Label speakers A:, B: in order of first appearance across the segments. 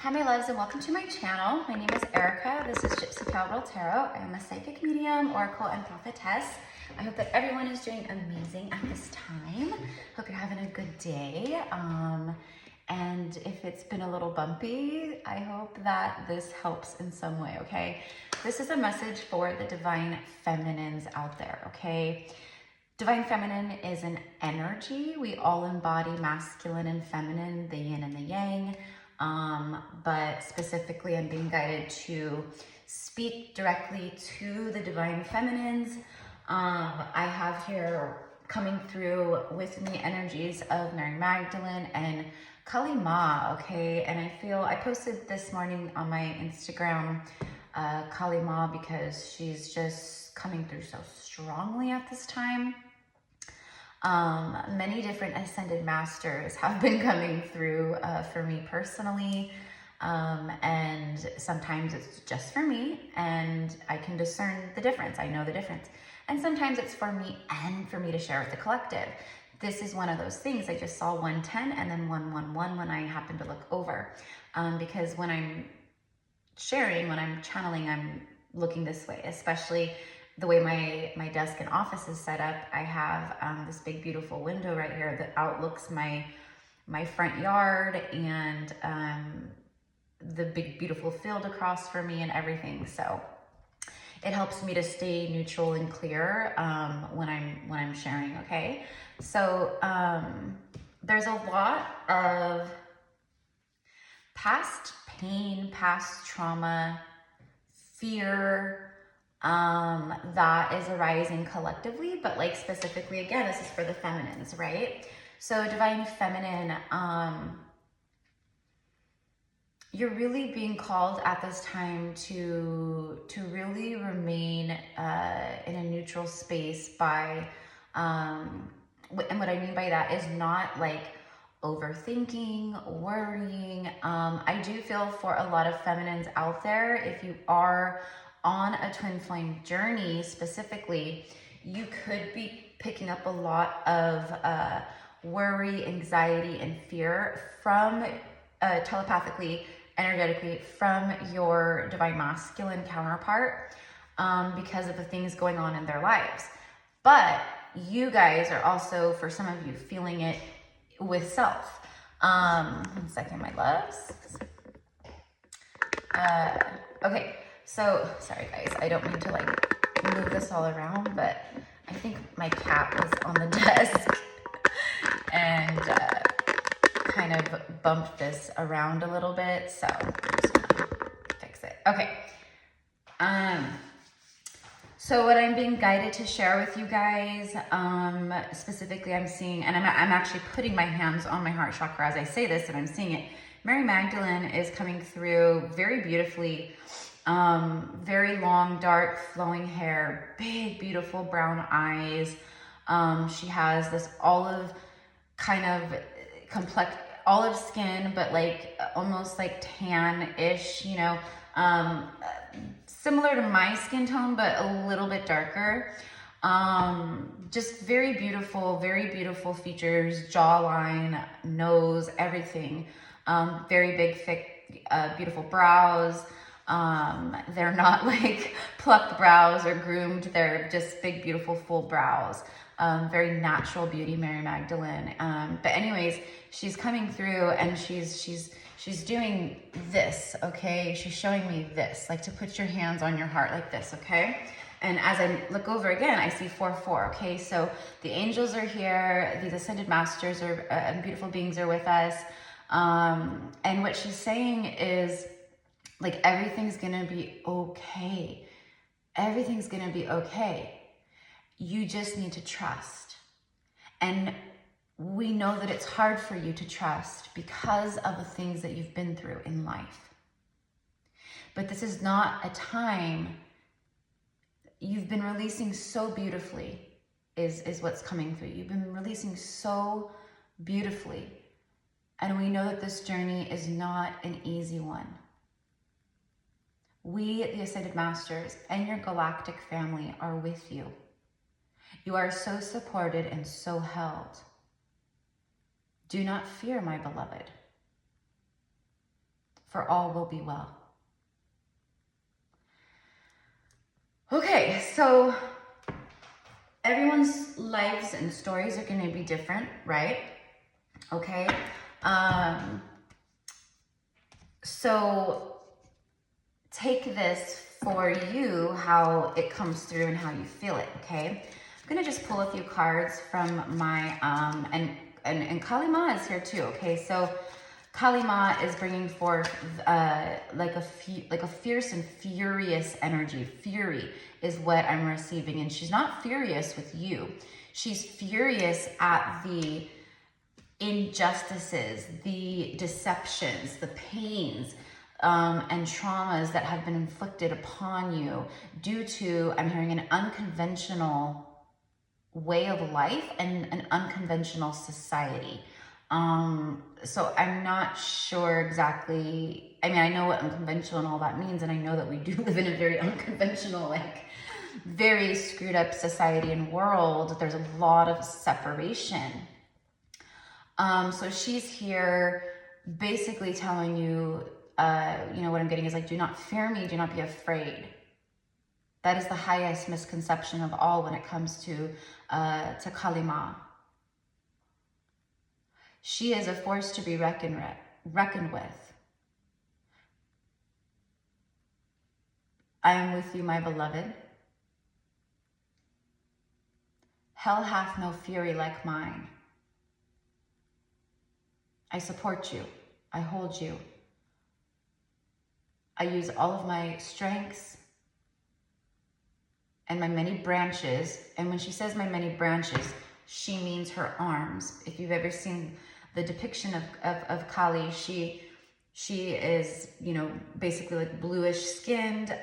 A: Hi my loves and welcome to my channel. My name is Erica. This is GypsyCowgirlTarot. I am a psychic medium, oracle, and prophetess. I hope that everyone is doing amazing at this time. Hope you're having a good day. And if it's been a little bumpy, I hope that this helps in some way, okay? This is a message for the divine feminines out there, okay? Divine feminine is an energy. We all embody masculine and feminine, the yin and the yang. But specifically I'm being guided to speak directly to the divine feminines. I have here coming through with me energies of Mary Magdalene and Kali Ma, okay? And I posted this morning on my Instagram, Kali Ma, because she's just coming through so strongly at this time. Many different ascended masters have been coming through for me personally, and sometimes it's just for me and I can discern the difference. I know the difference. And sometimes it's for me and for me to share with the collective. This is one of those things. I just saw 110 and then 111 when I happened to look over, because when I'm sharing, when I'm channeling, I'm looking this way, especially the way my desk and office is set up. I have this big beautiful window right here that outlooks my front yard and the big beautiful field across for me and everything. So it helps me to stay neutral and clear when I'm sharing, okay? So there's a lot of past pain, past trauma, fear, that is arising collectively, but like specifically, again, this is for the feminines, right? So divine feminine, you're really being called at this time to really remain in a neutral space by, and what I mean by that is not like overthinking, worrying. I do feel for a lot of feminines out there, if you are on a twin flame journey specifically, you could be picking up a lot of worry, anxiety, and fear from telepathically, energetically from your divine masculine counterpart, because of the things going on in their lives. But you guys are also, for some of you, feeling it with self. 1 second, my loves. Okay. So, sorry guys, I don't mean to like move this all around, but I think my cat was on the desk and kind of bumped this around a little bit, so I'm just gonna fix it. Okay. So what I'm being guided to share with you guys, specifically I'm seeing, and I'm actually putting my hands on my heart chakra as I say this, and I'm seeing it. Mary Magdalene is coming through very beautifully. Very long, dark, flowing hair, big, beautiful brown eyes. She has this olive kind of complex, olive skin, but like almost like tan-ish, you know, similar to my skin tone, but a little bit darker. Just very beautiful features, jawline, nose, everything. Very big, thick, beautiful brows. They're not like plucked brows or groomed. They're just big, beautiful, full brows. Very natural beauty, Mary Magdalene. But anyways, she's coming through and she's doing this, okay? She's showing me this, like to put your hands on your heart like this, okay? And as I look over again, I see 4-4, okay? So the angels are here. These ascended masters are, and beautiful beings are with us. And what she's saying is, like, everything's gonna be okay. Everything's gonna be okay. You just need to trust. And we know that it's hard for you to trust because of the things that you've been through in life. But this is not a time, you've been releasing so beautifully, is what's coming through. You've been releasing so beautifully. And we know that this journey is not an easy one. We, the Ascended Masters, and your galactic family are with you. You are so supported and so held. Do not fear, my beloved. for all will be well. Okay, so everyone's lives and stories are going to be different, right? Okay. So take this for you, how it comes through and how you feel it, okay? I'm going to just pull a few cards from my, and Kali Ma is here too, okay? So Kali Ma is bringing forth like a fierce and furious energy. Fury is what I'm receiving, and she's not furious with you. She's furious at the injustices, the deceptions, the pains, and traumas that have been inflicted upon you due to, I'm hearing, an unconventional way of life and an unconventional society. So I'm not sure exactly, I mean, I know what unconventional and all that means, and I know that we do live in a very unconventional, like, very screwed up society and world. There's a lot of separation. So she's here basically telling you, you know, what I'm getting is like, do not fear me, do not be afraid. That is the highest misconception of all when it comes to Kali Ma. She is a force to be reckoned with. I am with you, my beloved. Hell hath no fury like mine. I support you. I hold you. I use all of my strengths and my many branches. And when she says my many branches, she means her arms. If you've ever seen the depiction of Kali, she is, you know, basically like bluish skinned.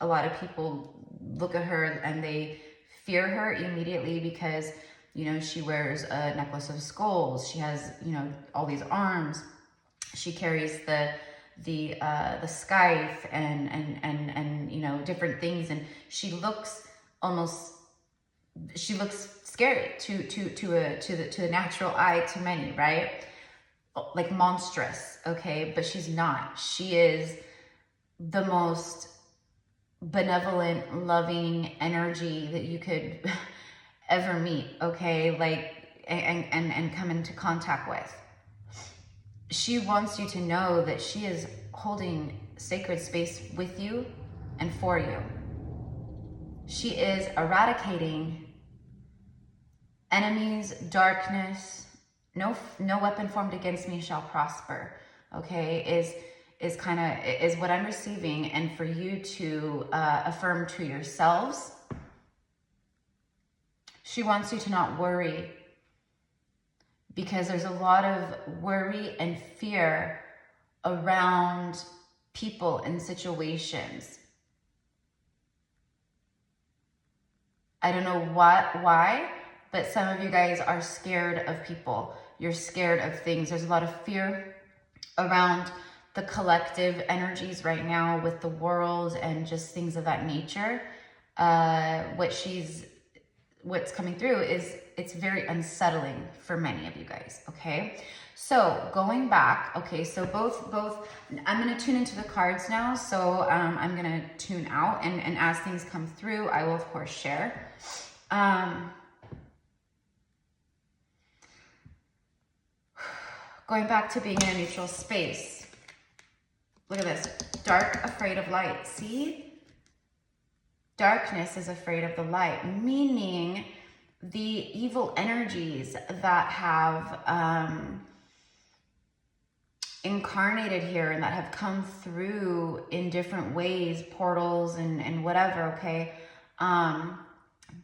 A: A lot of people look at her and they fear her immediately because, you know, she wears a necklace of skulls. She has, you know, all these arms. She carries the scythe and you know, different things, and she looks scary to the natural eye, to many, right? Like monstrous, okay? But she's not. She is the most benevolent, loving energy that you could ever meet, okay? Like, and come into contact with. She wants you to know that she is holding sacred space with you and for you. She is eradicating enemies, darkness. No weapon formed against me shall prosper. Okay, is what I'm receiving, and for you to affirm to yourselves. She wants you to not worry, because there's a lot of worry and fear around people and situations. I don't know why, but some of you guys are scared of people. You're scared of things. There's a lot of fear around the collective energies right now with the world and just things of that nature. What's coming through is, it's very unsettling for many of you guys, okay? So going back, okay, so both, I'm gonna tune into the cards now, so I'm gonna tune out, and as things come through, I will of course share. Going back to being in a neutral space. Look at this, dark, afraid of light, see? Darkness is afraid of the light, meaning the evil energies that have incarnated here and that have come through in different ways, portals and whatever, okay?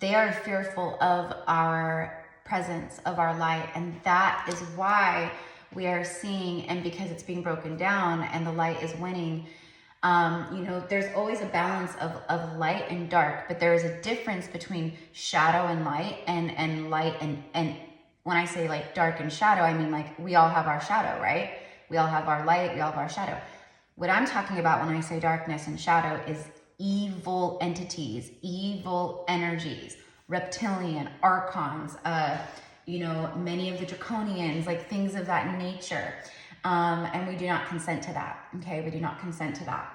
A: They are fearful of our presence, of our light, and that is why we are seeing, and because it's being broken down and the light is winning. You know, there's always a balance of light and dark, but there is a difference between shadow and light, and light and when I say like dark and shadow, I mean like we all have our shadow, right? We all have our light, we all have our shadow. What I'm talking about when I say darkness and shadow is evil entities, evil energies, reptilian, archons, you know, many of the draconians, like things of that nature. And we do not consent to that, okay? We do not consent to that.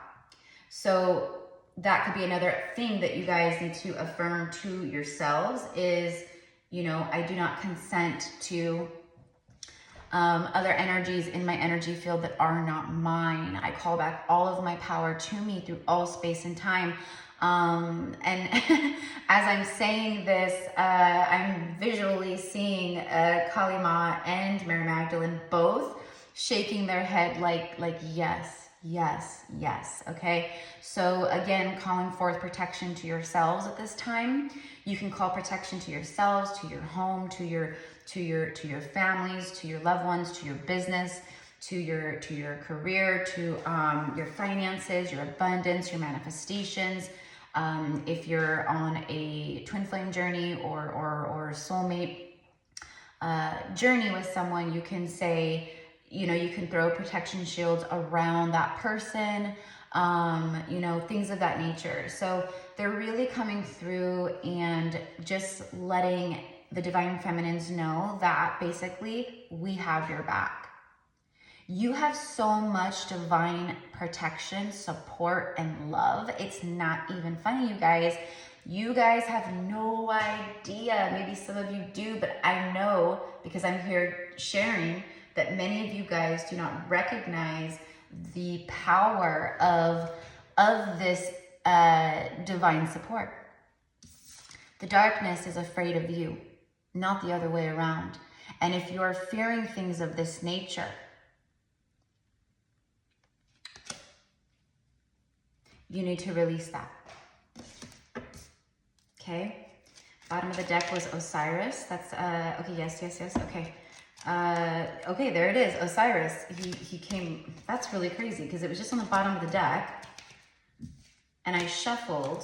A: So that could be another thing that you guys need to affirm to yourselves is, you know, I do not consent to other energies in my energy field that are not mine. I call back all of my power to me through all space and time. And as I'm saying this, I'm visually seeing Kalima and Mary Magdalene both shaking their head like yes, yes, yes. Okay. So again, calling forth protection to yourselves at this time. You can call protection to yourselves, to your home, to your families, to your loved ones, to your business, to your career, to your finances, your abundance, your manifestations. If you're on a twin flame journey or soulmate journey with someone, you can say, you know, you can throw protection shields around that person, you know, things of that nature. So they're really coming through and just letting the divine feminines know that basically we have your back. You have so much divine protection, support, and love. It's not even funny, you guys. You guys have no idea. Maybe some of you do, but I know because I'm here sharing that many of you guys do not recognize the power of this divine support. The darkness is afraid of you, not the other way around. And if you're fearing things of this nature, you need to release that. Okay. Bottom of the deck was Osiris. That's, okay, yes. Okay. Okay, there it is, Osiris. He came, that's really crazy because it was just on the bottom of the deck and I shuffled.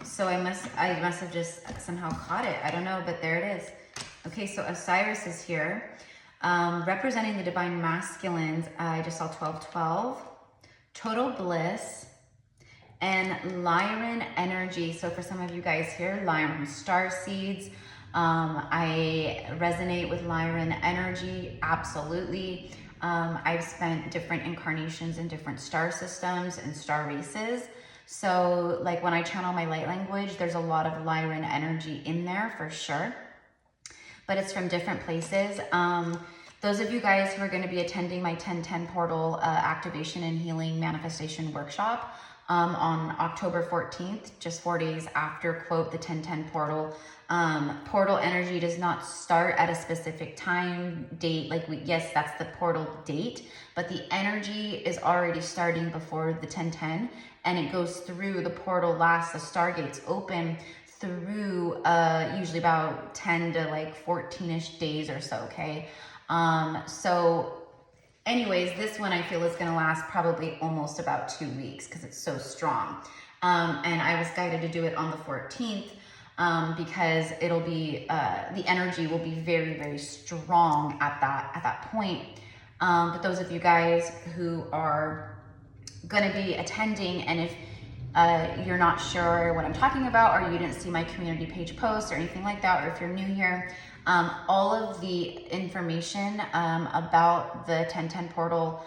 A: So I must have just somehow caught it. I don't know, but there it is. Okay, so Osiris is here, representing the divine masculines. I just saw 1212, total bliss, and Lyran energy. So for some of you guys here, Lyran star seeds. I resonate with Lyran energy, absolutely. I've spent different incarnations in different star systems and star races. So like when I channel my light language, there's a lot of Lyran energy in there for sure, but it's from different places. Those of you guys who are going to be attending my 1010 portal activation and healing manifestation workshop on October 14th, just 4 days after, quote, the 1010 portal. Portal energy does not start at a specific time, date, like yes, that's the portal date, but the energy is already starting before the 1010 and it goes through the portal lasts, the stargates open through usually about 10 to like 14-ish days or so, okay? So anyways, this one I feel is going to last probably almost about 2 weeks because it's so strong. And I was guided to do it on the 14th because it'll be, the energy will be very, very strong at that point. But those of you guys who are going to be attending, and if you're not sure what I'm talking about, or you didn't see my community page post or anything like that, or if you're new here, all of the information about the 1010 portal,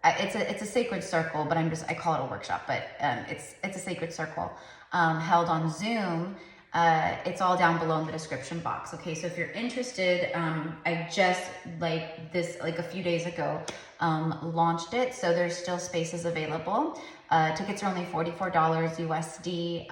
A: it's a sacred circle, but I call it a workshop, but it's a sacred circle held on Zoom. It's all down below in the description box. Okay, so if you're interested, I just a few days ago launched it, so there's still spaces available. Tickets are only $44 USD,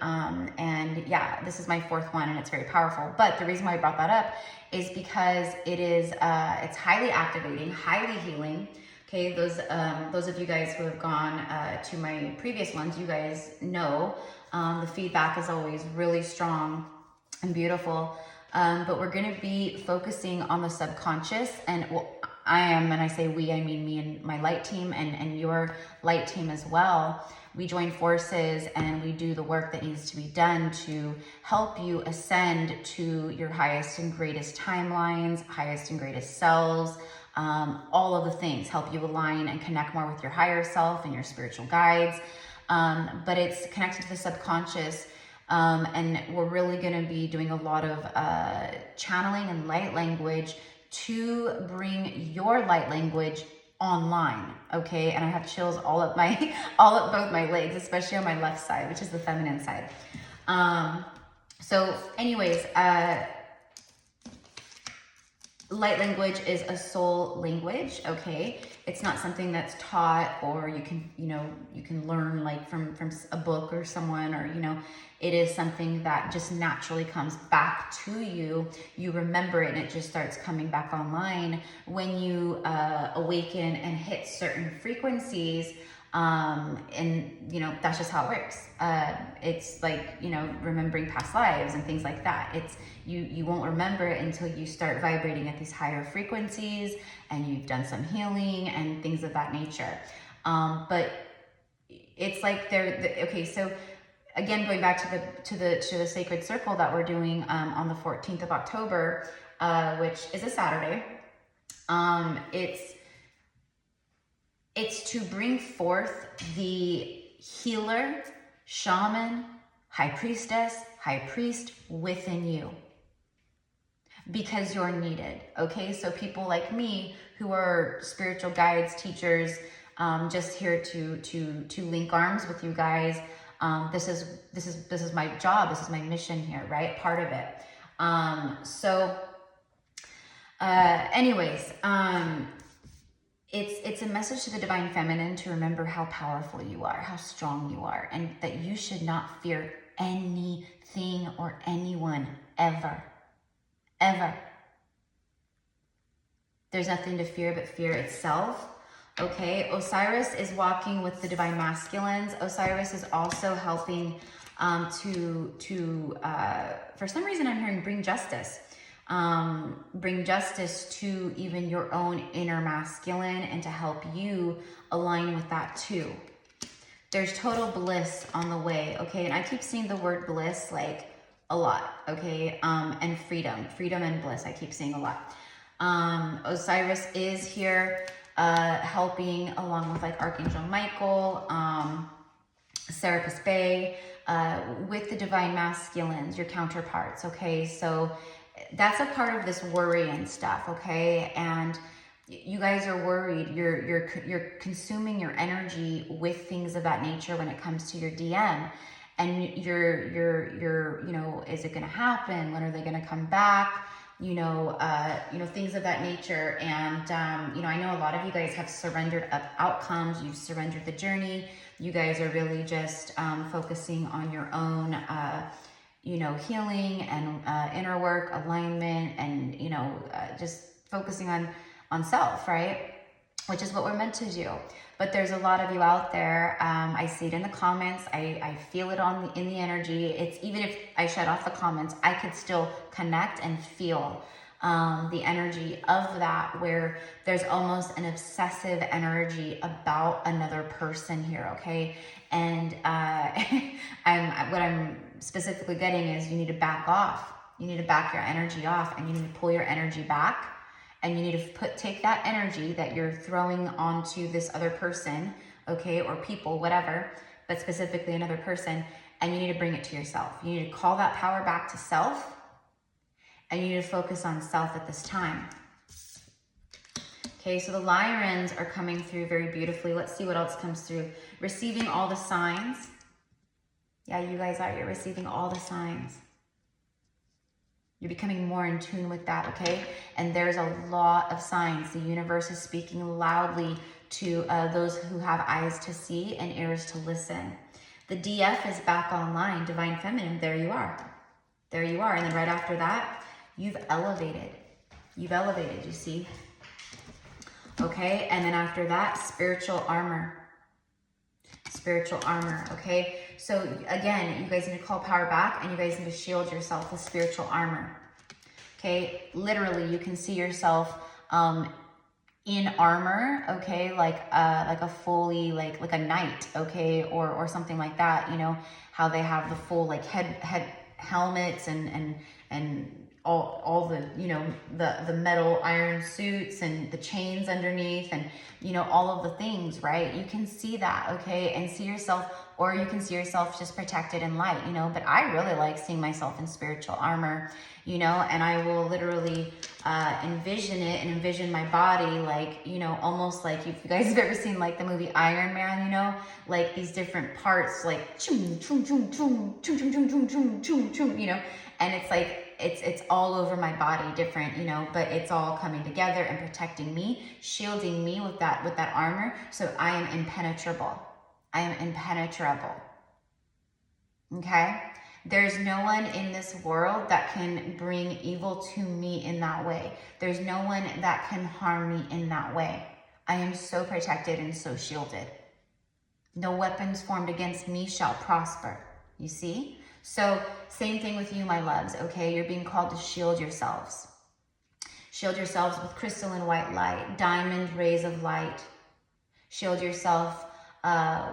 A: and yeah, this is my 4th one and it's very powerful. But the reason why I brought that up is because it's highly activating, highly healing. Okay, those of you guys who have gone to my previous ones, you guys know the feedback is always really strong and beautiful. But we're going to be focusing on the subconscious, and I am, and I say we, I mean me and my light team and your light team as well. We join forces and we do the work that needs to be done to help you ascend to your highest and greatest timelines, highest and greatest selves, all of the things, help you align and connect more with your higher self and your spiritual guides. But it's connected to the subconscious. And we're really going to be doing a lot of channeling and light language to bring your light language online, okay? And I have chills all up both my legs, especially on my left side, which is the feminine side. So anyways, light language is a soul language, okay? It's not something that's taught, or you can, you can learn like from a book or someone, or, it is something that just naturally comes back to you. You remember it and it just starts coming back online when you awaken and hit certain frequencies. And that's just how it works. It's like, remembering past lives and things like that. It's, you won't remember it until you start vibrating at these higher frequencies and you've done some healing and things of that nature. But it's like okay, so again, going back to the sacred circle that we're doing on the 14th of October, which is a Saturday. It's to bring forth the healer, shaman, high priestess, high priest within you, because you're needed. Okay, so people like me who are spiritual guides, teachers, just here to link arms with you guys. This is my job. This is my mission here, right? Part of it. Anyways, it's a message to the divine feminine to remember how powerful you are, how strong you are, and that you should not fear anything or anyone ever, ever. There's nothing to fear but fear itself. Okay, Osiris is walking with the divine masculines. Osiris is also helping for some reason I'm hearing bring justice. Bring justice to even your own inner masculine, and to help you align with that too. There's total bliss on the way, okay? And I keep seeing the word bliss like a lot, okay? And freedom and bliss, I keep seeing a lot. Osiris is here helping along with like Archangel Michael, Serapis Bey, with the divine masculines, your counterparts, okay? So that's a part of this worry and stuff, okay? And you guys are worried. You're consuming your energy with things of that nature when it comes to your DM, and you're is it going to happen? When are they going to come back? Things of that nature. And I know a lot of you guys have surrendered outcomes. You've surrendered the journey. You guys are really just focusing on your own healing and inner work, alignment, and just focusing on self, right? Which is what we're meant to do. But there's a lot of you out there. I see it in the comments. I feel it in the energy. It's, even if I shut off the comments, I could still connect and feel the energy of that, where there's almost an obsessive energy about another person here, okay? And what I'm specifically getting is you need to back off. You need to back your energy off, and you need to pull your energy back. And you need to take that energy that you're throwing onto this other person, okay, or people, whatever, but specifically another person, and you need to bring it to yourself. You need to call that power back to self, and you need to focus on self at this time. Okay, so the Lyrans are coming through very beautifully. Let's see what else comes through. Receiving all the signs. Yeah, you guys are. You're receiving all the signs. You're becoming more in tune with that, okay? And there's a lot of signs. The universe is speaking loudly to those who have eyes to see and ears to listen. The DF is back online, Divine Feminine. There you are. There you are. And then right after that, you've elevated. You've elevated, you see? Okay, and then after that, spiritual armor. Spiritual armor, okay? So again, you guys need to call power back, and you guys need to shield yourself with spiritual armor. Okay, literally, you can see yourself in armor, okay, like a fully like a knight, okay, or something like that. You know how they have the full like head helmets and all the, you know, the metal iron suits and the chains underneath and, you know, all of the things, right? You can see that, okay, and see yourself, or you can see yourself just protected in light, you know, but I really like seeing myself in spiritual armor, you know, and I will literally envision it and envision my body like, you know, almost like, if you guys have ever seen like the movie Iron Man, you know, like these different parts, like chung, chung, chung, chung, chung, chung, chung, chung, chung, chung, chung, you know, and it's like, it's all over my body, different, you know, but it's all coming together and protecting me, shielding me with that armor. So I am impenetrable. I am impenetrable. Okay? There's no one in this world that can bring evil to me in that way. There's no one that can harm me in that way. I am so protected and so shielded. No weapons formed against me shall prosper. You see? So same thing with you, my loves, okay? You're being called to shield yourselves. Shield yourselves with crystalline white light, diamond rays of light. Shield yourself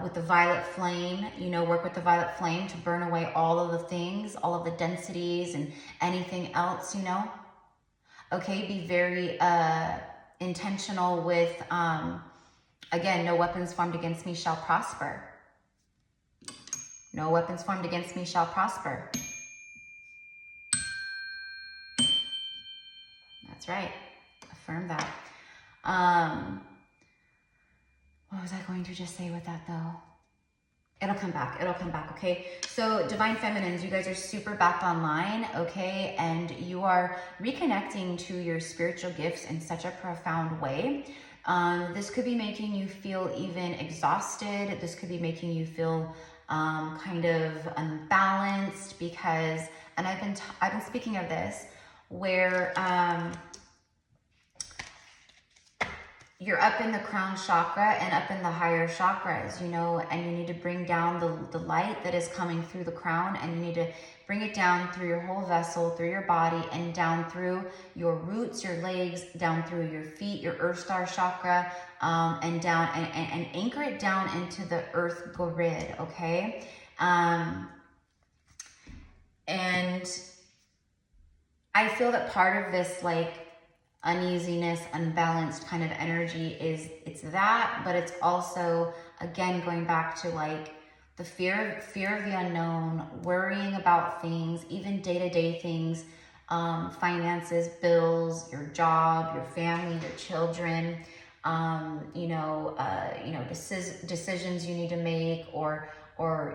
A: with the violet flame, you know, work with the violet flame to burn away all of the things, all of the densities and anything else, you know? Okay, be very intentional with, again, no weapons formed against me shall prosper. No weapons formed against me shall prosper. That's right. Affirm that. What was I going to just say with that though? It'll come back. It'll come back, okay? So Divine Feminines, you guys are super back online, okay? And you are reconnecting to your spiritual gifts in such a profound way. This could be making you feel even exhausted. This could be making you feel kind of unbalanced because, and I've been speaking of this, where you're up in the crown chakra and up in the higher chakras, you know, and you need to bring down the light that is coming through the crown, and you need to bring it down through your whole vessel, through your body, and down through your roots, your legs, down through your feet, your earth star chakra, and down and anchor it down into the earth grid, okay? And I feel that part of this, like, uneasiness, unbalanced kind of energy it's that, but it's also, again, going back to like the fear of the unknown, worrying about things, even day-to-day things, finances, bills, your job, your family, your children, decisions you need to make, or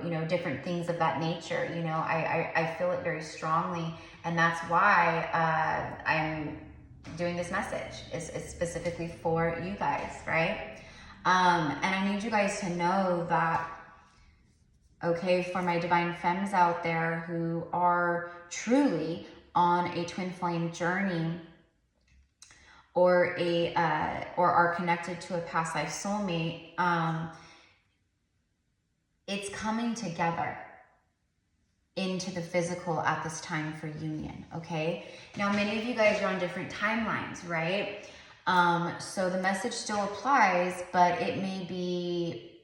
A: you know, different things of that nature. You know, I feel it very strongly, and that's why I'm doing this message. It's specifically for you guys, right? And I need you guys to know that, okay, for my divine femmes out there who are truly on a twin flame journey, or are connected to a past life soulmate, it's coming together into the physical at this time for union, okay? Now, many of you guys are on different timelines, right? So the message still applies, but it may be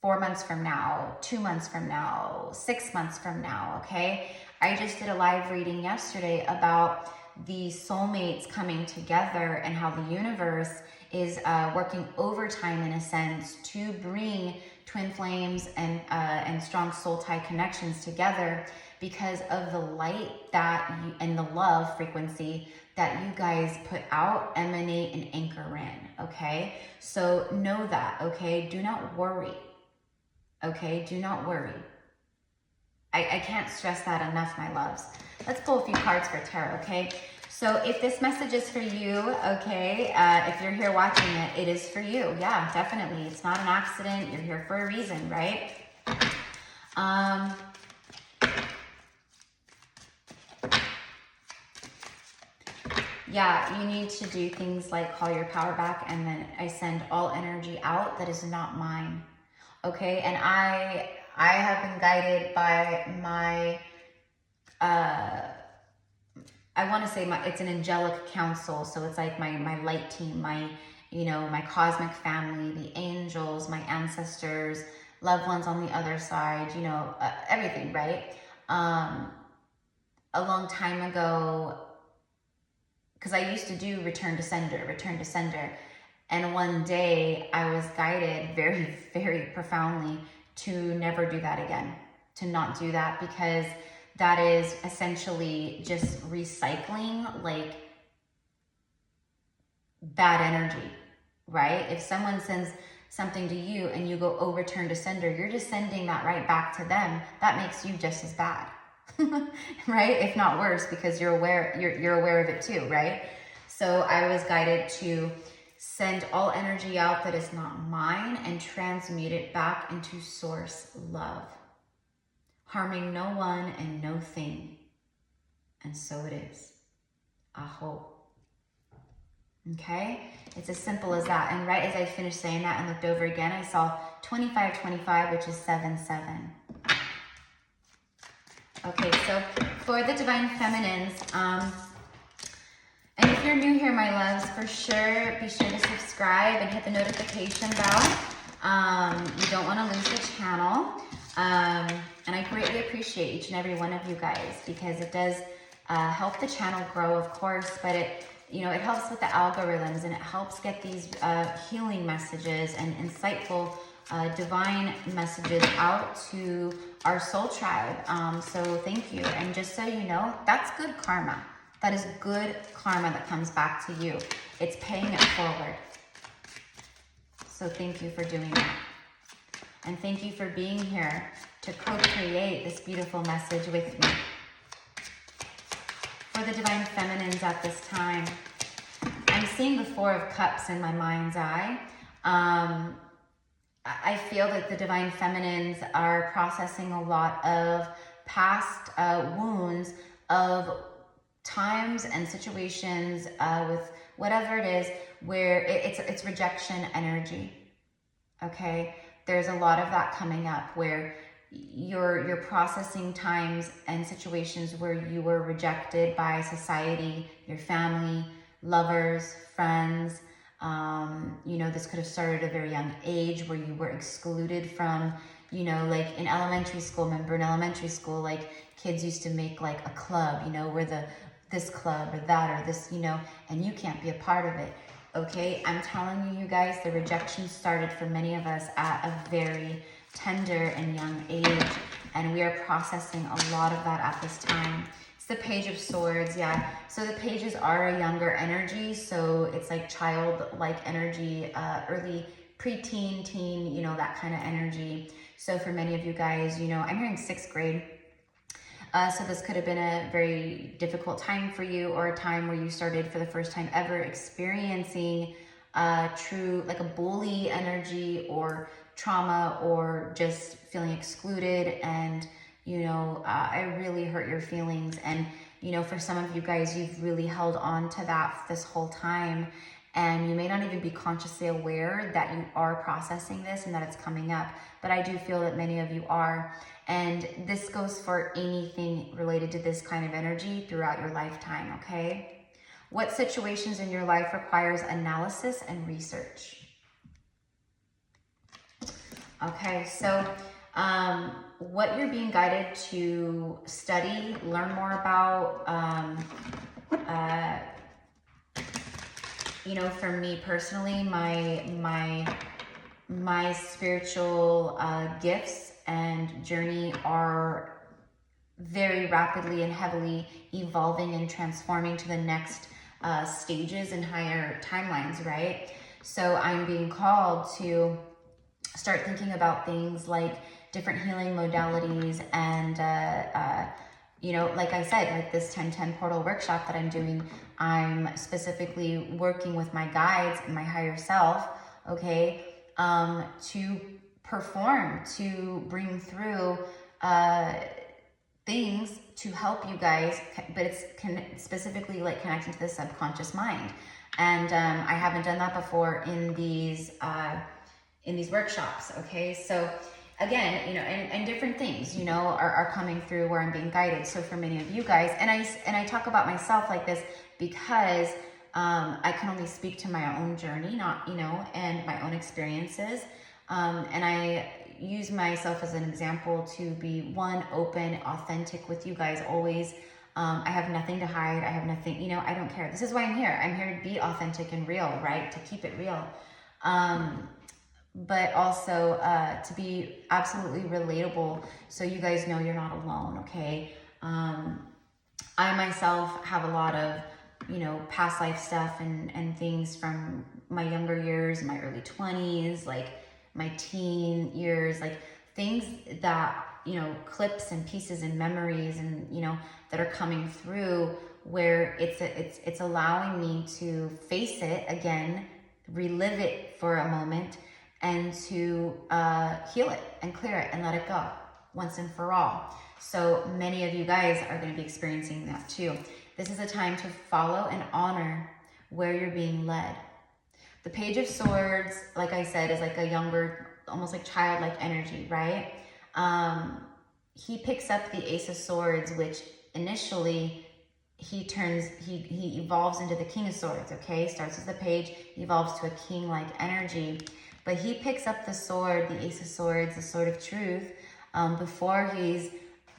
A: 4 months from now, 2 months from now, 6 months from now, okay? I just did a live reading yesterday about the soulmates coming together and how the universe is working overtime, in a sense, to bring twin flames and strong soul tie connections together, because of the light that you, and the love frequency that you guys put out, emanate, and anchor in, okay? So know that, okay? Do not worry, okay? Do not worry. I can't stress that enough, my loves. Let's pull a few cards for tarot, okay? So if this message is for you, okay, if you're here watching it, it is for you. Yeah, definitely. It's not an accident. You're here for a reason, right? Yeah, you need to do things like call your power back, and then I send all energy out that is not mine, okay? And I have been guided by my, I want to say it's an angelic council. So it's like my light team, my cosmic family, the angels, my ancestors, loved ones on the other side, you know, everything, right? A long time ago, because I used to do return to sender, return to sender. And one day I was guided very, very profoundly to never do that again, to not do that, because that is essentially just recycling like bad energy, right? If someone sends something to you and you go, oh, return to sender, you're just sending that right back to them. That makes you just as bad, right? If not worse, because you're aware of it too, right? So I was guided to send all energy out that is not mine and transmute it back into source love, harming no one and no thing. And so it is. Aho. Okay? It's as simple as that. And right as I finished saying that and looked over again, I saw 2525, which is 77. Okay, so for the Divine Feminines, and if you're new here, my loves, for sure, be sure to subscribe and hit the notification bell. You don't want to lose the channel. And I greatly appreciate each and every one of you guys, because it does help the channel grow, of course, but it helps with the algorithms, and it helps get these healing messages and insightful divine messages out to our soul tribe. So thank you. And just so you know, that's good karma. That is good karma that comes back to you. It's paying it forward. So thank you for doing that. And thank you for being here to co-create this beautiful message with me. For the Divine Feminines at this time, I'm seeing the Four of Cups in my mind's eye. I feel that the Divine Feminines are processing a lot of past wounds of times and situations with whatever it is, where it's rejection energy. Okay, there's a lot of that coming up where you're processing times and situations where you were rejected by society, your family, lovers, friends. This could have started at a very young age where you were excluded from, like in elementary school. Remember in elementary school, like kids used to make like a club, where this club or that or this, and you can't be a part of it. Okay, I'm telling you guys, the rejection started for many of us at a very tender and young age, and we are processing a lot of that at this time. It's the Page of Swords, yeah. So the pages are a younger energy, so it's like childlike energy, early preteen, teen, that kind of energy. So for many of you guys, I'm hearing 6th grade. So this could have been a very difficult time for you, or a time where you started for the first time ever experiencing true, like a bully energy or trauma, or just feeling excluded, and I really hurt your feelings. And for some of you guys, you've really held on to that this whole time, and you may not even be consciously aware that you are processing this and that it's coming up, but I do feel that many of you are. And this goes for anything related to this kind of energy throughout your lifetime, okay? What situations in your life requires analysis and research? Okay, so what you're being guided to study, learn more about, for me personally, my spiritual gifts and journey are very rapidly and heavily evolving and transforming to the next stages and higher timelines, right? So I'm being called to start thinking about things like different healing modalities, and like I said, like this 1010 portal workshop that I'm doing, I'm specifically working with my guides and my higher self, okay, to perform, to bring through things to help you guys, but it's specifically like connecting to the subconscious mind. And I haven't done that before in these workshops, okay? So again, and different things, are coming through where I'm being guided. So for many of you guys, and I talk about myself like this because I can only speak to my own journey, not, and my own experiences. And I use myself as an example to be, one, open, authentic with you guys always, I have nothing to hide. I have nothing, you know, I don't care. This is why I'm here. I'm here to be authentic and real, right? To keep it real. But also to be absolutely relatable so you guys know you're not alone, okay? I myself have a lot of, you know, past life stuff and things from my younger years, my early 20s, like my teen years, like things that, you know, clips and pieces and memories and, you know, that are coming through where it's allowing me to face it again, relive it for a moment, and to heal it and clear it and let it go once and for all. So many of you guys are going to be experiencing that too. This is a time to follow and honor where you're being led. The Page of Swords, like I said, is like a younger, almost like childlike energy, right? He picks up the Ace of Swords, which initially he evolves into the King of Swords, okay? Starts as the page, evolves to a king-like energy. But he picks up the sword, the Ace of Swords, the Sword of Truth, before he's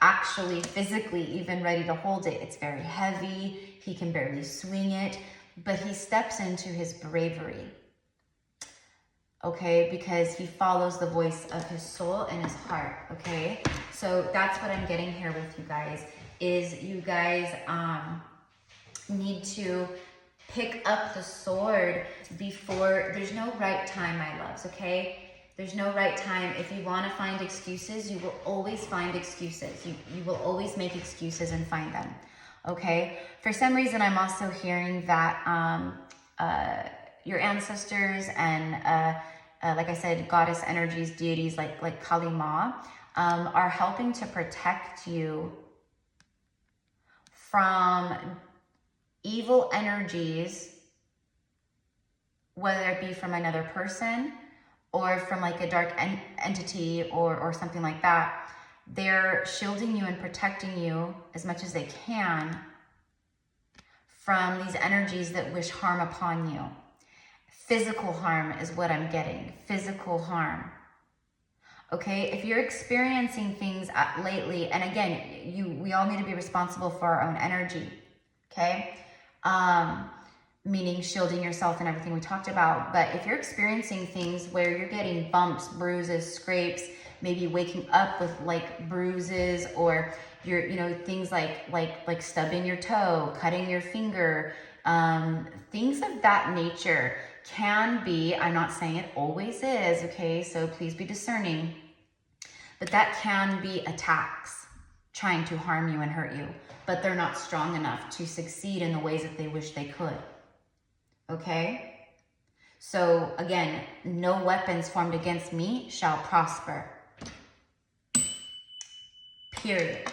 A: actually physically even ready to hold it. It's very heavy. He can barely swing it, but he steps into his bravery, okay? Because he follows the voice of his soul and his heart, okay? So that's what I'm getting here with you guys, is you guys need to pick up the sword before. There's no right time, my loves, okay? There's no right time. If you want to find excuses, you will always find excuses. You will always make excuses and find them, okay? For some reason, I'm also hearing that your ancestors and, like I said, goddess energies, deities like Kali Ma, are helping to protect you from evil energies, whether it be from another person or from like a dark entity or something like that. They're shielding you and protecting you as much as they can from these energies that wish harm upon you. Physical harm is what I'm getting. Physical harm. Okay, if you're experiencing things lately, and again, we all need to be responsible for our own energy, okay? Meaning shielding yourself and everything we talked about. But if you're experiencing things where you're getting bumps, bruises, scrapes, maybe waking up with like bruises, or you're, you know, things like stubbing your toe, cutting your finger, things of that nature can be, I'm not saying it always is, okay, so please be discerning, but that can be attacks trying to harm you and hurt you, but they're not strong enough to succeed in the ways that they wish they could, okay? So again, no weapons formed against me shall prosper, period.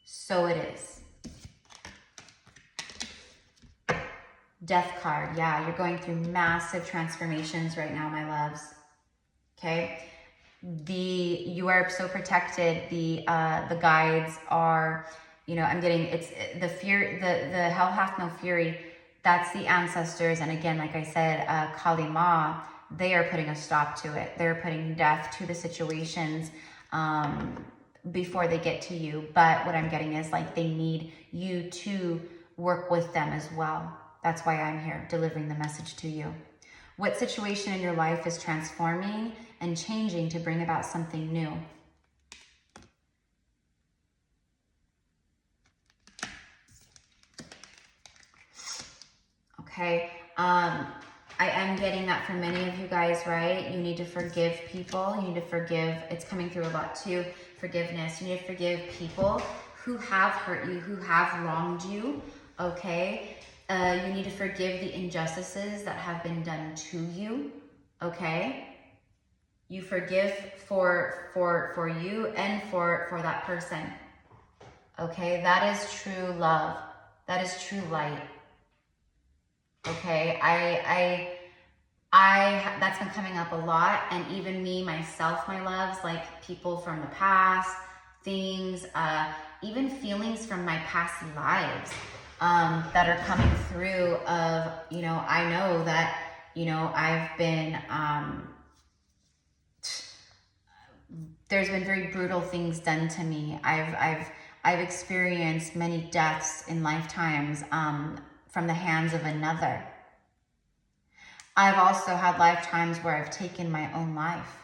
A: So it is. Death card, yeah, you're going through massive transformations right now, my loves, okay? You are so protected. The guides are, you know, I'm getting, it's the fear, the hell hath no fury. That's the ancestors. And again, like I said, Kali Ma, they are putting a stop to it. They're putting death to the situations before they get to you. But what I'm getting is like, they need you to work with them as well. That's why I'm here, delivering the message to you. What situation in your life is transforming and changing to bring about something new? Okay, I am getting that from many of you guys, right? You need to forgive people. You need to forgive. It's coming through a lot too. Forgiveness. You need to forgive people who have hurt you, who have wronged you, okay? You need to forgive the injustices that have been done to you, okay? You forgive for you and for that person, okay? That is true love. That is true light, okay? That's been coming up a lot, and even me, myself, my loves, like people from the past, things, even feelings from my past lives, that are coming through of, you know, I know that, you know, I've been, there's been very brutal things done to me. I've I've experienced many deaths in lifetimes from the hands of another. I've also had lifetimes where I've taken my own life.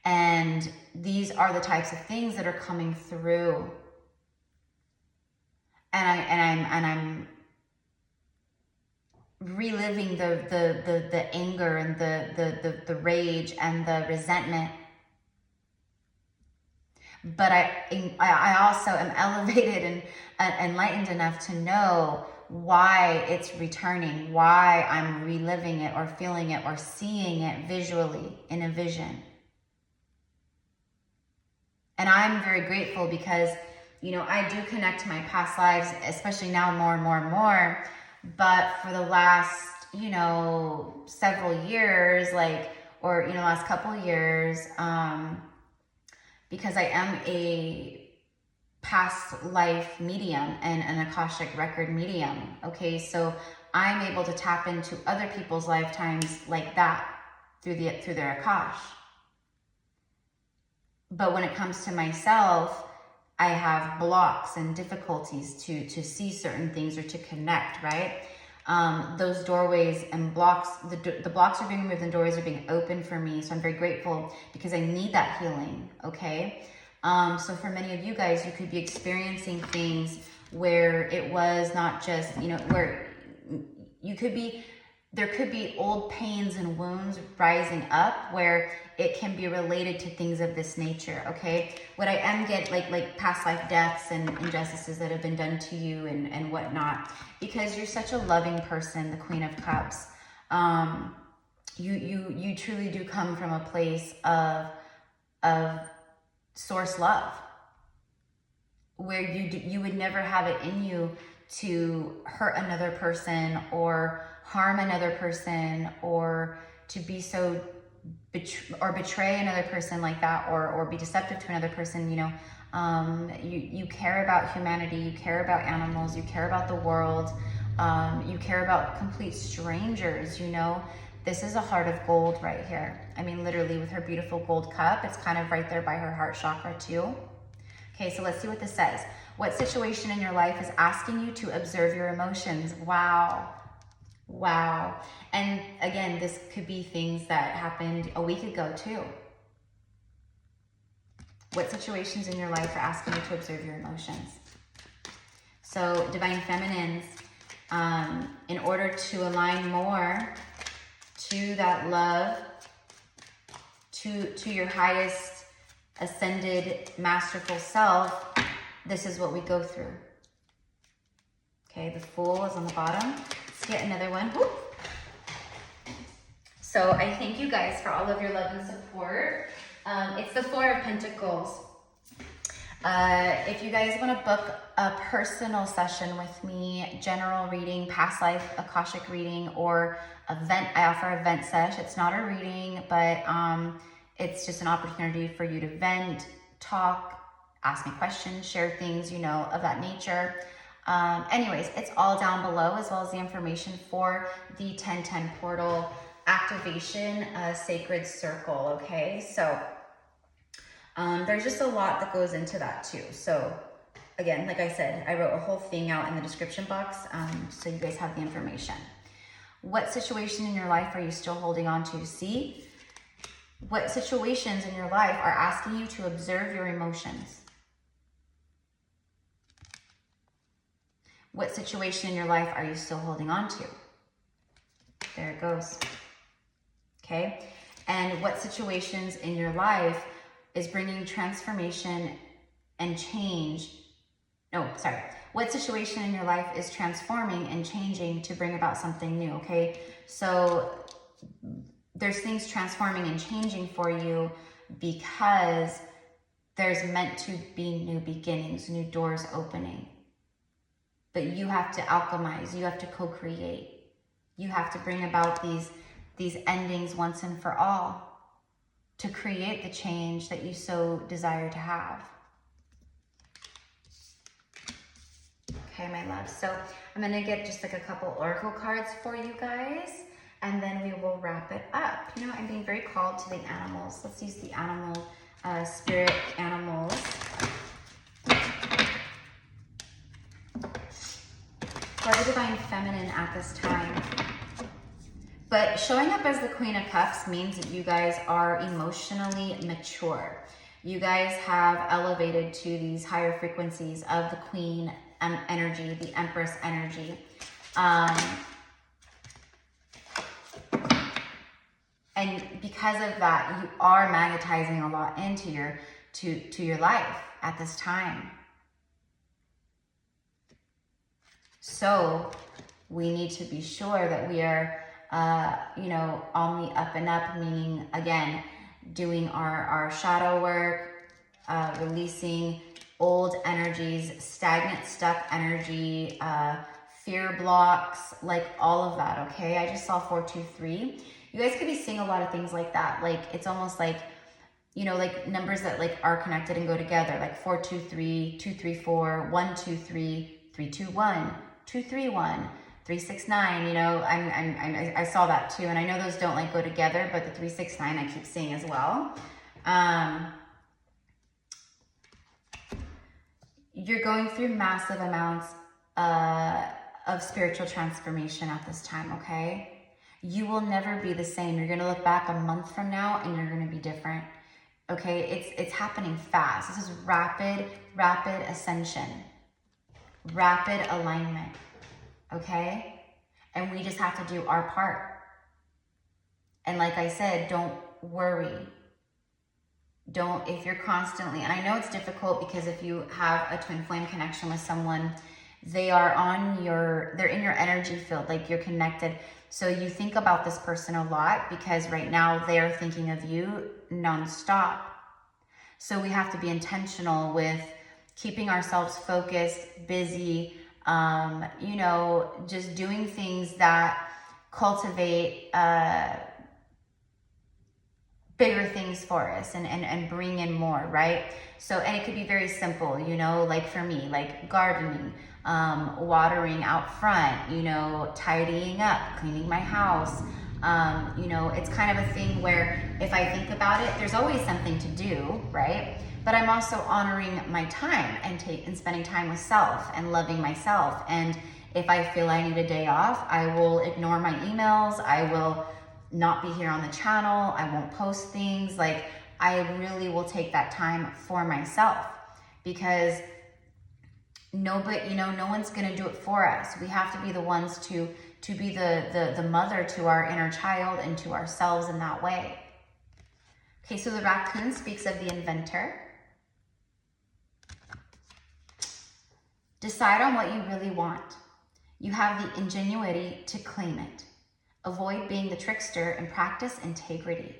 A: And these are the types of things that are coming through. And I'm reliving the anger and the rage and the resentment. But I also am elevated and enlightened enough to know why it's returning, why I'm reliving it or feeling it or seeing it visually in a vision. And I'm very grateful because, you know, I do connect to my past lives, especially now more and more and more. But for the last, you know, several years, last couple of years, because I am a past life medium and an Akashic record medium. Okay, so I'm able to tap into other people's lifetimes like that through their Akash. But when it comes to myself, I have blocks and difficulties to see certain things or to connect, right? Those doorways and blocks, the blocks are being removed and doorways are being opened for me. So I'm very grateful because I need that healing, okay? So for many of you guys, you could be experiencing things where it was not just, you know, where there could be old pains and wounds rising up where it can be related to things of this nature, okay? What I am get like past life deaths and injustices that have been done to you and whatnot, because you're such a loving person, the Queen of Cups. You truly do come from a place of source love, where you would never have it in you to hurt another person or harm another person or to be so betray another person like that or be deceptive to another person. You know, you care about humanity, you care about animals, you care about the world, you care about complete strangers. You know, this is a heart of gold right here. I mean, literally with her beautiful gold cup, it's kind of right there by her heart chakra too. Okay, so let's see what this says. What situation in your life is asking you to observe your emotions? Wow. Wow. And again, this could be things that happened a week ago too. What situations in your life are asking you to observe your emotions? So Divine Feminines, in order to align more to that love, to your highest ascended masterful self, this is what we go through. Okay, the Fool is on the bottom. Let's get another one. Whoop. So I thank you guys for all of your love and support. It's the Four of Pentacles. If you guys want to book a personal session with me, general reading, past life, Akashic reading, or event, I offer event sesh. It's not a reading, but it's just an opportunity for you to vent, talk, ask me questions, share things, you know, of that nature. Anyways, it's all down below, as well as the information for the 1010 portal activation sacred circle. Okay, so there's just a lot that goes into that too. So again, like I said, I wrote a whole thing out in the description box, so you guys have the information. What situation in your life are you still holding on to? See, what situations in your life are asking you to observe your emotions? What situation in your life are you still holding on to? There it goes. Okay. And what situations in your life is bringing transformation and change? No, sorry. What situation in your life is transforming and changing to bring about something new? Okay. So there's things transforming and changing for you because there's meant to be new beginnings, new doors opening. But you have to alchemize, you have to co-create. You have to bring about these endings once and for all to create the change that you so desire to have. Okay, my love. So I'm gonna get just like a couple oracle cards for you guys, and then we will wrap it up. You know, I'm being very called to the animals. Let's use the animal, spirit animals. for the Divine Feminine at this time. But showing up as the Queen of Cups means that you guys are emotionally mature. You guys have elevated to these higher frequencies of the Queen energy, the Empress energy. And because of that, you are magnetizing a lot into your life at this time. So we need to be sure that we are, you know, on the up and up, meaning, again, doing our shadow work, releasing old energies, stagnant, stuck energy, fear blocks, like all of that, okay? I just saw 423. You guys could be seeing a lot of things like that. Like, it's almost like, you know, like numbers that like are connected and go together, like 423, 234, 123, 321, 231, 369. You know, I saw that too, and I know those don't like go together, but the 369 I keep seeing as well. You're going through massive amounts of spiritual transformation at this time, okay? You will never be the same. You're going to look back a month from now and you're going to be different. Okay, it's happening fast. This is rapid ascension, rapid alignment. Okay, and we just have to do our part. And like I said, don't worry. Don't, if you're constantly, and I know it's difficult because if you have a twin flame connection with someone, they are on they're in your energy field, like you're connected. So you think about this person a lot because right now they're thinking of you nonstop. So we have to be intentional with keeping ourselves focused, busy, you know, just doing things that cultivate bigger things for us and bring in more, right? So, and it could be very simple, you know, like for me, like gardening, watering out front, you know, tidying up, cleaning my house. You know, it's kind of a thing where if I think about it, there's always something to do, right? But I'm also honoring my time and spending time with self and loving myself. And if I feel I need a day off, I will ignore my emails. I will not be here on the channel. I won't post things. Like, I really will take that time for myself because no one's gonna do it for us. We have to be the ones to be the mother to our inner child and to ourselves in that way. Okay, so the raccoon speaks of the inventor. Decide on what you really want. You have the ingenuity to claim it. Avoid being the trickster and practice integrity.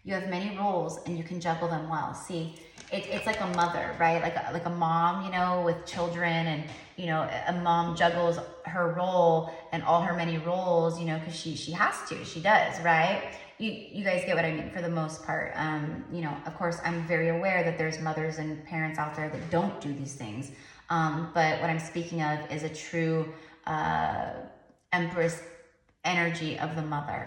A: You have many roles and you can juggle them well. See, it's like a mother, right? Like a mom, you know, with children, and, you know, a mom juggles her role and all her many roles, you know, because she has to, she does, right? You guys get what I mean for the most part. You know, of course, I'm very aware that there's mothers and parents out there that don't do these things. But what I'm speaking of is a true Empress energy of the mother.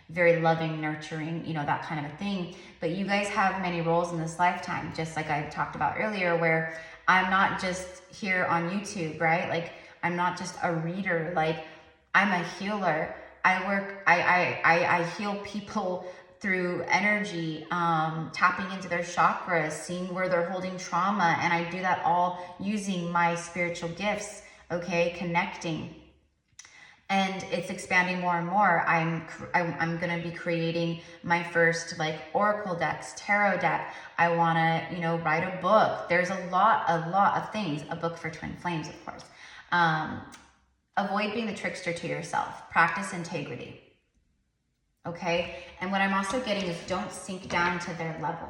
A: Very loving, nurturing, you know, that kind of a thing. But you guys have many roles in this lifetime, just like I talked about earlier, where I'm not just here on YouTube, right? Like, I'm not just a reader, like, I'm a healer. I heal people through energy, tapping into their chakras, seeing where they're holding trauma. And I do that all using my spiritual gifts, okay, connecting. And it's expanding more and more. I'm gonna be creating my first like oracle decks, tarot deck. I wanna, you know, write a book. There's a lot of things. A book for twin flames, of course. Avoid being the trickster to yourself. Practice integrity. Okay? And what I'm also getting is don't sink down to their level.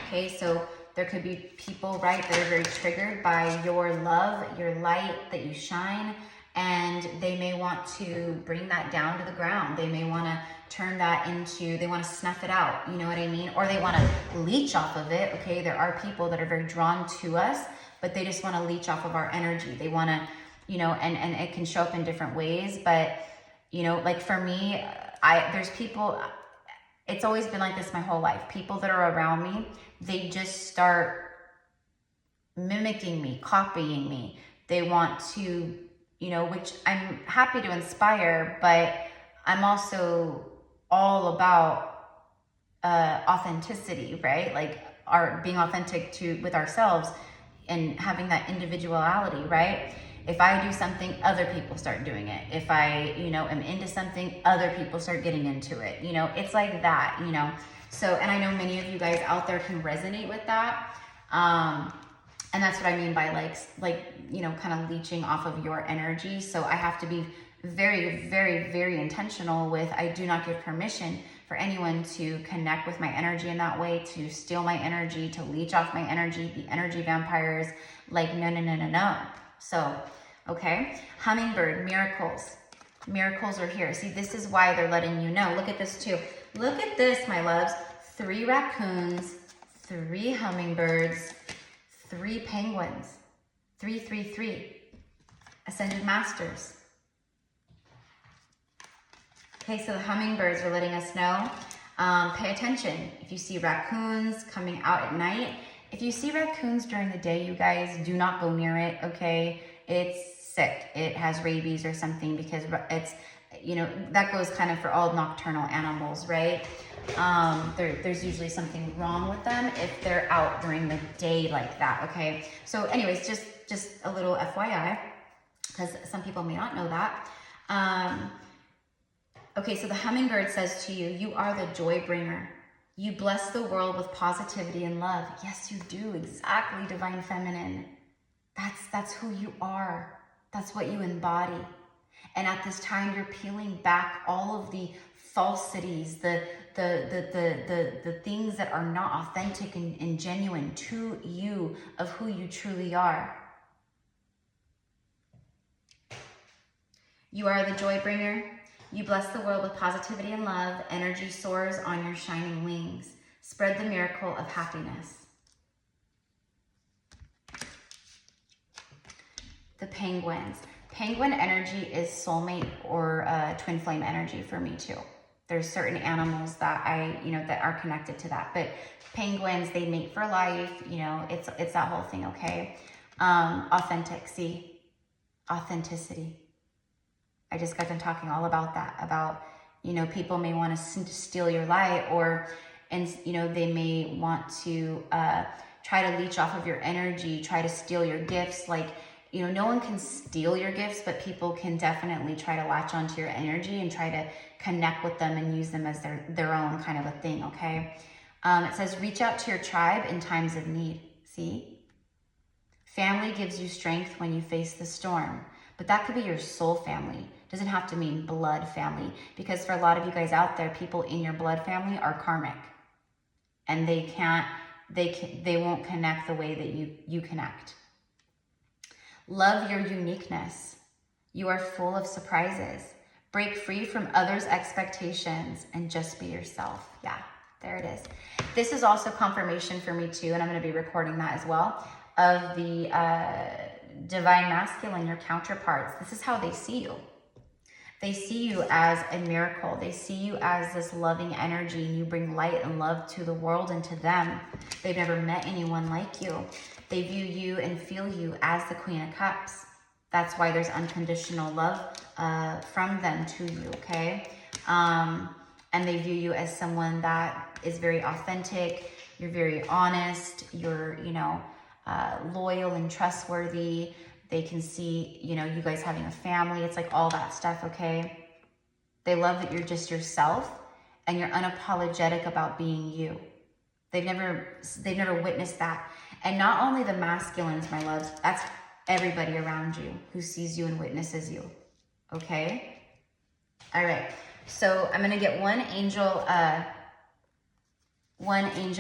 A: Okay, so there could be people, right, that are very triggered by your love, your light that you shine. And they may want to bring that down to the ground. They may want to turn that into, they want to snuff it out, you know what I mean? Or they want to leech off of it, okay? There are people that are very drawn to us, but they just want to leech off of our energy. They want to, you know, and it can show up in different ways. But, you know, like for me, there's people, it's always been like this my whole life. People that are around me, they just start mimicking me, copying me. They want to, you know, which I'm happy to inspire, but I'm also all about authenticity, right? Like being authentic with ourselves and having that individuality, right? If I do something, other people start doing it. If I, you know, am into something, other people start getting into it. You know, it's like that, you know. So, and I know many of you guys out there can resonate with that. And that's what I mean by like, you know, kind of leeching off of your energy. So I have to be very, very, very intentional with, I do not give permission for anyone to connect with my energy in that way, to steal my energy, to leech off my energy, be energy vampires. Like, no, no, no, no, no. So, okay. Hummingbird, miracles. Miracles are here. See, this is why they're letting you know. Look at this too. Look at this, my loves. 3 raccoons, 3 hummingbirds, 3 penguins, 3, 3, 3. Ascended Masters. Okay, so the hummingbirds are letting us know, pay attention. If you see raccoons coming out at night, if you see raccoons during the day, you guys, do not go near it, okay? It's sick. It has rabies or something, because it's, you know, that goes kind of for all nocturnal animals, right? There's usually something wrong with them if they're out during the day like that, okay? So anyways, just a little FYI, because some people may not know that. Okay, so the hummingbird says to you, you are the joy bringer. You bless the world with positivity and love. Yes, you do. Exactly, Divine Feminine. That's who you are. That's what you embody. And at this time, you're peeling back all of the falsities, the things that are not authentic and genuine to you of who you truly are. You are the joy bringer. You bless the world with positivity and love. Energy soars on your shining wings. Spread the miracle of happiness. The penguins. Penguin energy is soulmate or twin flame energy for me too. There's certain animals that that are connected to that. But penguins, they mate for life. You know, it's that whole thing, okay? Authenticity. I just got done talking all about that, about, you know, people may want to steal your light, they may want to try to leech off of your energy, try to steal your gifts. Like, you know, no one can steal your gifts, but people can definitely try to latch onto your energy and try to connect with them and use them as their own kind of a thing, okay? It says, reach out to your tribe in times of need. See? Family gives you strength when you face the storm. But that could be your soul family. Doesn't have to mean blood family, because for a lot of you guys out there, people in your blood family are karmic, and they won't connect the way that you connect. Love your uniqueness. You are full of surprises. Break free from others' expectations and just be yourself. Yeah, there it is. This is also confirmation for me too, and I'm going to be recording that as well, of the divine masculine, your counterparts. This is how they see you. They see you as a miracle. They see you as this loving energy, and you bring light and love to the world and to them. They've never met anyone like you. They view you and feel you as the Queen of Cups. That's why there's unconditional love from them to you, okay? And they view you as someone that is very authentic. You're very honest. You're, loyal and trustworthy. They can see, you guys having a family. It's like all that stuff, okay? They love that you're just yourself and you're unapologetic about being you. They've never witnessed that. And not only the masculines, my loves, that's everybody around you who sees you and witnesses you, okay? All right, so I'm gonna get one angel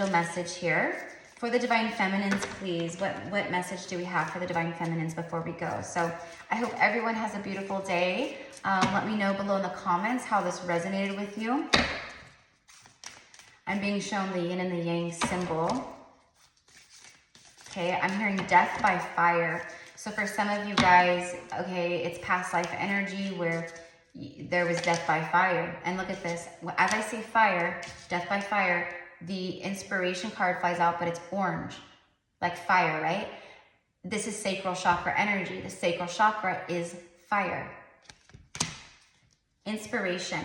A: message here. For the Divine Feminines, please, what message do we have for the Divine Feminines before we go? So I hope everyone has a beautiful day. Let me know below in the comments how this resonated with you. I'm being shown the yin and the yang symbol. Okay, I'm hearing death by fire. So for some of you guys, okay, it's past life energy where there was death by fire. And look at this. As I say fire, death by fire, the inspiration card flies out, but it's orange, like fire, right? This is sacral chakra energy. The sacral chakra is fire. Inspiration.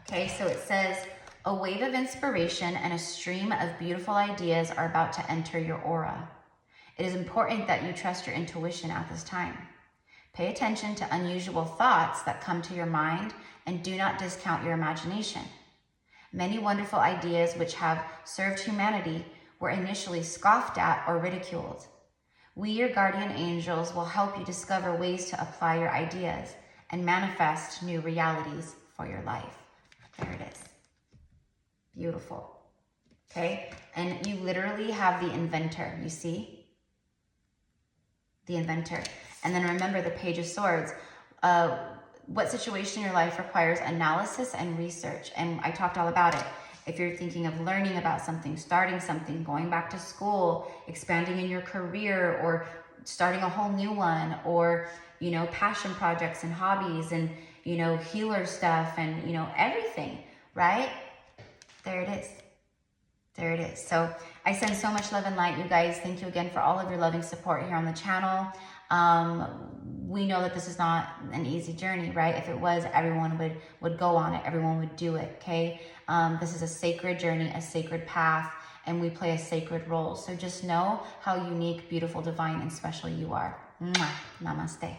A: Okay, so it says, a wave of inspiration and a stream of beautiful ideas are about to enter your aura. It is important that you trust your intuition at this time. Pay attention to unusual thoughts that come to your mind and do not discount your imagination. Many wonderful ideas which have served humanity were initially scoffed at or ridiculed. We, your guardian angels, will help you discover ways to apply your ideas and manifest new realities for your life. There it is. Beautiful. Okay, and you literally have the inventor, you see? The inventor. And then remember the Page of Swords. What situation in your life requires analysis and research? And I talked all about it. If you're thinking of learning about something, starting something, going back to school, expanding in your career, or starting a whole new one, or, you know, passion projects and hobbies and, you know, healer stuff and, you know, everything, right? There it is. There it is. So I send so much love and light, you guys. Thank you again for all of your loving support here on the channel. We know that this is not an easy journey, right? If it was, everyone would go on it. Everyone would do it, okay? This is a sacred journey, a sacred path, and we play a sacred role. So just know how unique, beautiful, divine, and special you are. Mwah. Namaste.